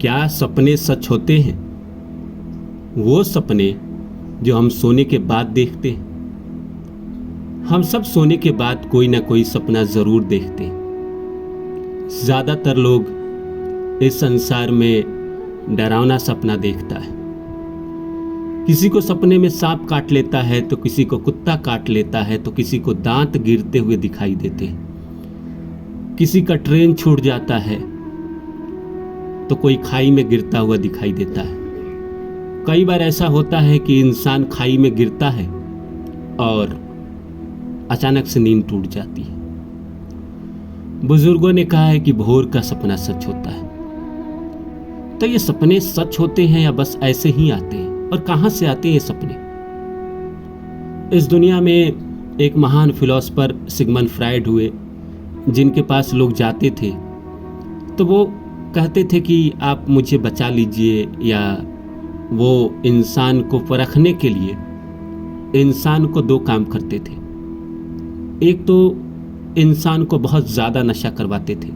क्या सपने सच होते हैं? वो सपने जो हम सोने के बाद देखते हैं। हम सब सोने के बाद कोई ना कोई सपना जरूर देखते हैं। ज्यादातर लोग इस संसार में डरावना सपना देखता है। किसी को सपने में सांप काट लेता है तो किसी को कुत्ता काट लेता है तो किसी को दांत गिरते हुए दिखाई देते हैं। किसी का ट्रेन छूट जाता है तो कोई खाई में गिरता हुआ दिखाई देता है। कई बार ऐसा होता है कि इंसान खाई में गिरता है और अचानक से नींद टूट जाती है। बुजुर्गों ने कहा है कि भोर का सपना सच होता है। तो ये सपने सच होते हैं या बस ऐसे ही आते हैं? और कहां से आते हैं ये सपने? इस दुनिया में एक महान फिलोसफर सिगमंड फ्रायड हुए, जिनके पास लोग जाते थे तो वो कहते थे कि आप मुझे बचा लीजिए, या वो इंसान को परखने के लिए इंसान को दो काम करते थे। एक तो इंसान को बहुत ज़्यादा नशा करवाते थे,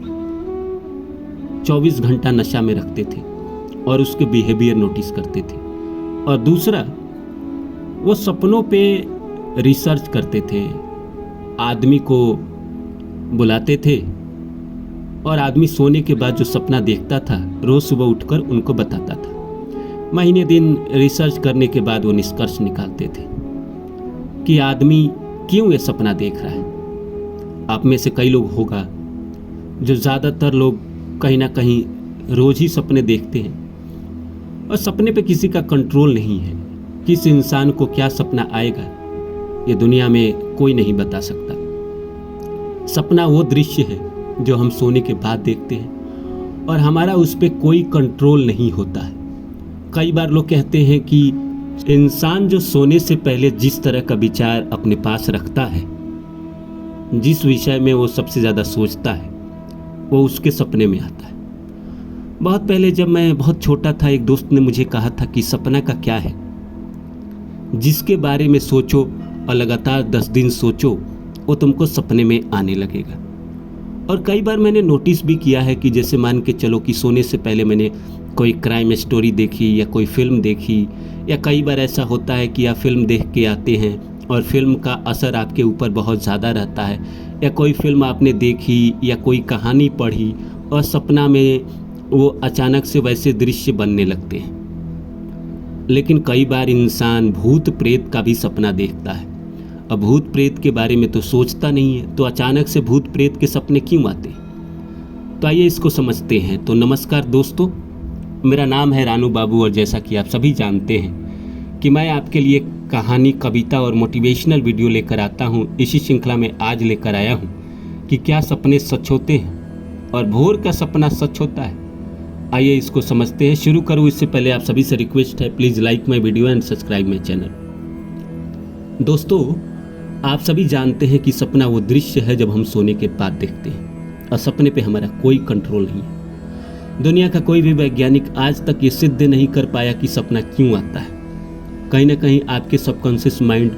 24 घंटा नशा में रखते थे और उसके बिहेवियर नोटिस करते थे। और दूसरा, वो सपनों पे रिसर्च करते थे। आदमी को बुलाते थे और आदमी सोने के बाद जो सपना देखता था रोज सुबह उठकर उनको बताता था। महीने दिन रिसर्च करने के बाद वो निष्कर्ष निकालते थे कि आदमी क्यों ये सपना देख रहा है। आप में से कई लोग होगा जो ज़्यादातर लोग कहीं ना कहीं रोज ही सपने देखते हैं और सपने पे किसी का कंट्रोल नहीं है। किस इंसान को क्या सपना आएगा ये दुनिया में कोई नहीं बता सकता। सपना वो दृश्य है जो हम सोने के बाद देखते हैं और हमारा उस पर कोई कंट्रोल नहीं होता है। कई बार लोग कहते हैं कि इंसान जो सोने से पहले जिस तरह का विचार अपने पास रखता है, जिस विषय में वो सबसे ज़्यादा सोचता है, वो उसके सपने में आता है। बहुत पहले जब मैं बहुत छोटा था, एक दोस्त ने मुझे कहा था कि सपना का क्या है, जिसके बारे में सोचो और लगातार 10 दिन सोचो वो तुमको सपने में आने लगेगा। और कई बार मैंने नोटिस भी किया है कि जैसे मान के चलो कि सोने से पहले मैंने कोई क्राइम स्टोरी देखी या कोई फिल्म देखी, या कई बार ऐसा होता है कि आप फिल्म देख के आते हैं और फिल्म का असर आपके ऊपर बहुत ज़्यादा रहता है, या कोई फिल्म आपने देखी या कोई कहानी पढ़ी और सपना में वो अचानक से वैसे दृश्य बनने लगते हैं। लेकिन कई बार इंसान भूत प्रेत का भी सपना देखता है। अब भूत प्रेत के बारे में तो सोचता नहीं है, तो अचानक से भूत प्रेत के सपने क्यों आते? तो आइए इसको समझते हैं। तो नमस्कार दोस्तों, मेरा नाम है रानू बाबू और जैसा कि आप सभी जानते हैं कि मैं आपके लिए कहानी, कविता और मोटिवेशनल वीडियो लेकर आता हूं। इसी श्रृंखला में आज लेकर आया हूं कि क्या सपने सच होते हैं और भोर का सपना सच होता है। आइए इसको समझते हैं। शुरू करूं इससे पहले आप सभी से रिक्वेस्ट है, please like my video and subscribe my channel. दोस्तों, आप सभी जानते हैं कि सपना वो दृश्य है जब हम सोने के बाद देखते हैं और सपने पे हमारा कोई कंट्रोल नहीं है। दुनिया का कोई भी वैज्ञानिक आज तक ये सिद्ध नहीं कर पाया कि सपना क्यों आता है। कहीं ना कहीं आपके सबकॉन्शियस माइंड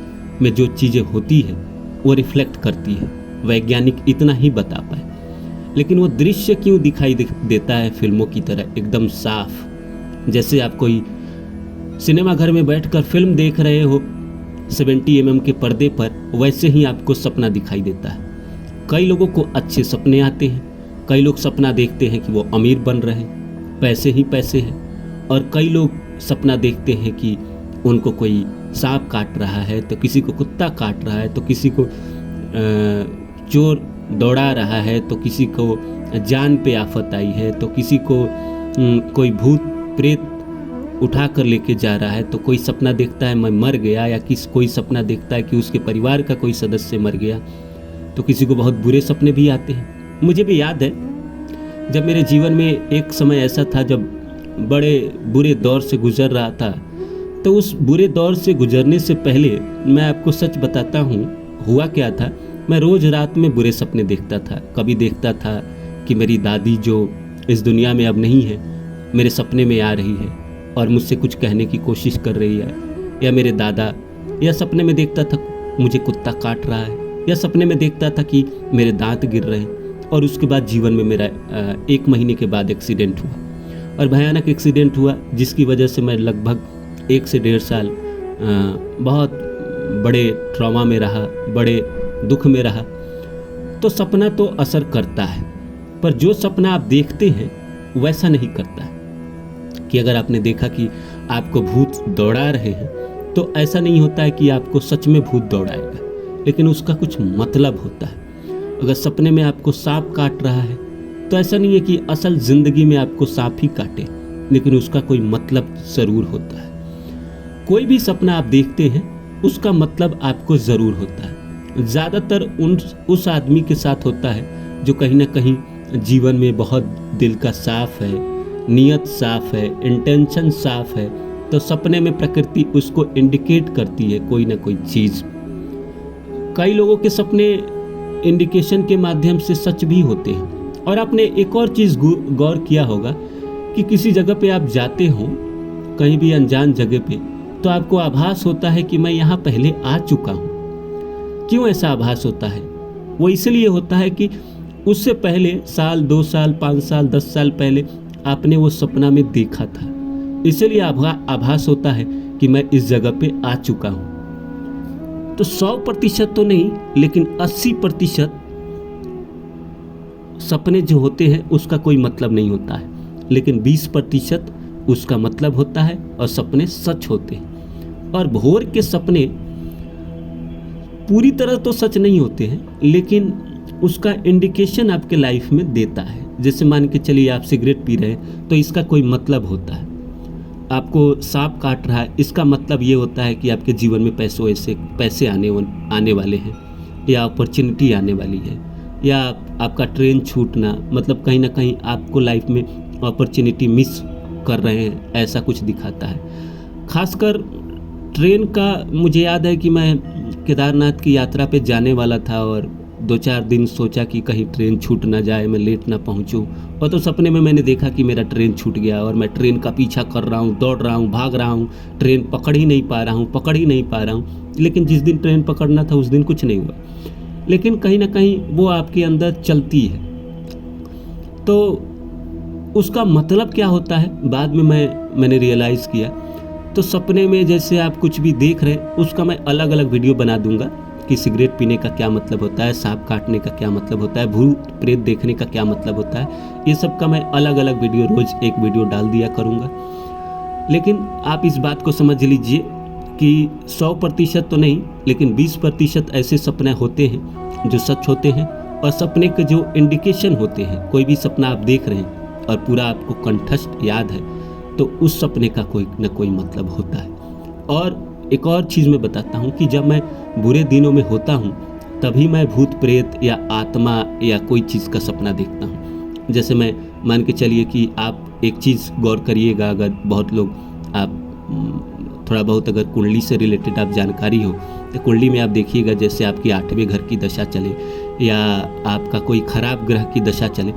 में जो चीज़ें होती है वो रिफ्लेक्ट करती है, वैज्ञानिक इतना ही बता पाए। लेकिन वो दृश्य क्यों दिखाई देता है फिल्मों की तरह एकदम साफ? जैसे आप कोई सिनेमा घर में बैठकर फिल्म देख रहे हो 70 mm के पर्दे पर, वैसे ही आपको सपना दिखाई देता है। कई लोगों को अच्छे सपने आते हैं, कई लोग सपना देखते हैं कि वो अमीर बन रहे हैं, पैसे ही पैसे हैं, और कई लोग सपना देखते हैं कि उनको कोई सांप काट रहा है, तो किसी को कुत्ता काट रहा है, तो किसी को चोर दौड़ा रहा है, तो किसी को जान पे आफत आई है, तो किसी को कोई भूत प्रेत उठा कर लेके जा रहा है, तो कोई सपना देखता है मैं मर गया, या कोई सपना देखता है कि उसके परिवार का कोई सदस्य मर गया। तो किसी को बहुत बुरे सपने भी आते हैं। मुझे भी याद है जब मेरे जीवन में एक समय ऐसा था जब बड़े बुरे दौर से गुजर रहा था, तो उस बुरे दौर से गुजरने से पहले मैं आपको सच बताता हूँ हुआ क्या था। मैं रोज़ रात में बुरे सपने देखता था। कभी देखता था कि मेरी दादी जो इस दुनिया में अब नहीं है मेरे सपने में आ रही है और मुझसे कुछ कहने की कोशिश कर रही है, या मेरे दादा, या सपने में देखता था मुझे कुत्ता काट रहा है, या सपने में देखता था कि मेरे दांत गिर रहे हैं। और उसके बाद जीवन में मेरा 1 महीने के बाद एक्सीडेंट हुआ और भयानक एक्सीडेंट हुआ जिसकी वजह से मैं लगभग 1 से 1.5 साल बहुत बड़े ट्रॉमा में रहा, बड़े दुख में रहा। तो सपना तो असर करता है, पर जो सपना आप देखते हैं वैसा नहीं करता है। कि अगर आपने देखा कि आपको भूत दौड़ा रहे हैं तो ऐसा नहीं होता है कि आपको सच में भूत दौड़ाएगा, लेकिन उसका कुछ मतलब होता है। अगर सपने में आपको सांप काट रहा है तो ऐसा नहीं है कि असल जिंदगी में आपको सांप ही काटे, लेकिन उसका कोई मतलब ज़रूर होता है। कोई भी सपना आप देखते हैं उसका मतलब आपको ज़रूर होता है। ज़्यादातर उस आदमी के साथ होता है जो कहीं ना कहीं जीवन में बहुत दिल का साफ है, नीयत साफ है, इंटेंशन साफ है। तो सपने में प्रकृति उसको इंडिकेट करती है कोई ना कोई चीज़। कई लोगों के सपने इंडिकेशन के माध्यम से सच भी होते हैं। और आपने एक और चीज़ गौर किया होगा कि किसी जगह पे आप जाते हो, कहीं भी अनजान जगह पे, तो आपको आभास होता है कि मैं यहाँ पहले आ चुका हूँ। क्यों ऐसा आभास होता है? वो इसलिए होता है कि उससे पहले साल, 2 साल, 5 साल, 10 साल पहले आपने वो सपना में देखा था, इसलिए आभास होता है कि मैं इस जगह पे आ चुका हूँ। तो 100% तो नहीं, लेकिन 80% सपने जो होते हैं उसका कोई मतलब नहीं होता है, लेकिन 20% उसका मतलब होता है और सपने सच होते हैं। और भोर के सपने पूरी तरह तो सच नहीं होते हैं, लेकिन उसका इंडिकेशन आपके लाइफ में देता है। जैसे मान के चलिए आप सिगरेट पी रहे हैं तो इसका कोई मतलब होता है। आपको सांप काट रहा है, इसका मतलब ये होता है कि आपके जीवन में पैसे आने वाले हैं, या अपॉर्चुनिटी आने वाली है, या आपका ट्रेन छूटना, मतलब कहीं ना कहीं आपको लाइफ में अपॉर्चुनिटी मिस कर रहे हैं, ऐसा कुछ दिखाता है। खासकर ट्रेन का मुझे याद है कि मैं केदारनाथ की यात्रा पे जाने वाला था और 2-4 दिन सोचा कि कहीं ट्रेन छूट ना जाए, मैं लेट ना पहुंचूं। और तो सपने में मैंने देखा कि मेरा ट्रेन छूट गया और मैं ट्रेन का पीछा कर रहा हूं, दौड़ रहा हूं, भाग रहा हूं, ट्रेन पकड़ ही नहीं पा रहा हूं। लेकिन जिस दिन ट्रेन पकड़ना था उस दिन कुछ नहीं हुआ, लेकिन कहीं ना कहीं वो आपके अंदर चलती है। तो उसका मतलब क्या होता है बाद में मैंने रियलाइज़ किया। तो सपने में जैसे आप कुछ भी देख रहे हैं उसका मैं अलग अलग वीडियो बना दूंगा कि सिगरेट पीने का क्या मतलब होता है, सांप काटने का क्या मतलब होता है, भूत प्रेत देखने का क्या मतलब होता है। ये सब का मैं अलग अलग वीडियो, रोज़ एक वीडियो डाल दिया करूँगा। लेकिन आप इस बात को समझ लीजिए कि 100% तो नहीं, लेकिन 20% ऐसे सपने होते हैं जो सच होते हैं। और सपने के जो इंडिकेशन होते हैं, कोई भी सपना आप देख रहे हैं और पूरा आपको कंठस्थ याद है, तो उस सपने का कोई न कोई मतलब होता है। और एक और चीज़ मैं बताता हूँ कि जब मैं बुरे दिनों में होता हूँ तभी मैं भूत प्रेत या आत्मा या कोई चीज़ का सपना देखता हूँ। जैसे मैं मान के चलिए कि आप एक चीज़ गौर करिएगा, अगर बहुत लोग आप थोड़ा बहुत अगर कुंडली से रिलेटेड आप जानकारी हो तो कुंडली में आप देखिएगा, जैसे आपकी 8वें घर की दशा चले या आपका कोई खराब ग्रह की दशा चले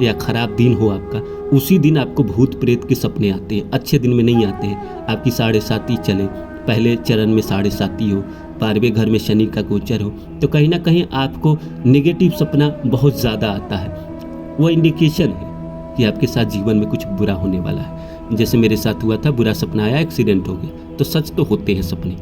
या खराब दिन हो आपका, उसी दिन आपको भूत प्रेत के सपने आते हैं। अच्छे दिन में नहीं आते हैं। आपकी 7.5 चले, पहले चरण में 7.5 हो, 12वें घर में शनि का गोचर हो, तो कहीं ना कहीं आपको नेगेटिव सपना बहुत ज़्यादा आता है। वो इंडिकेशन है कि आपके साथ जीवन में कुछ बुरा होने वाला है। जैसे मेरे साथ हुआ था, बुरा सपना आया, एक्सीडेंट हो गया। तो सच तो होते हैं सपने।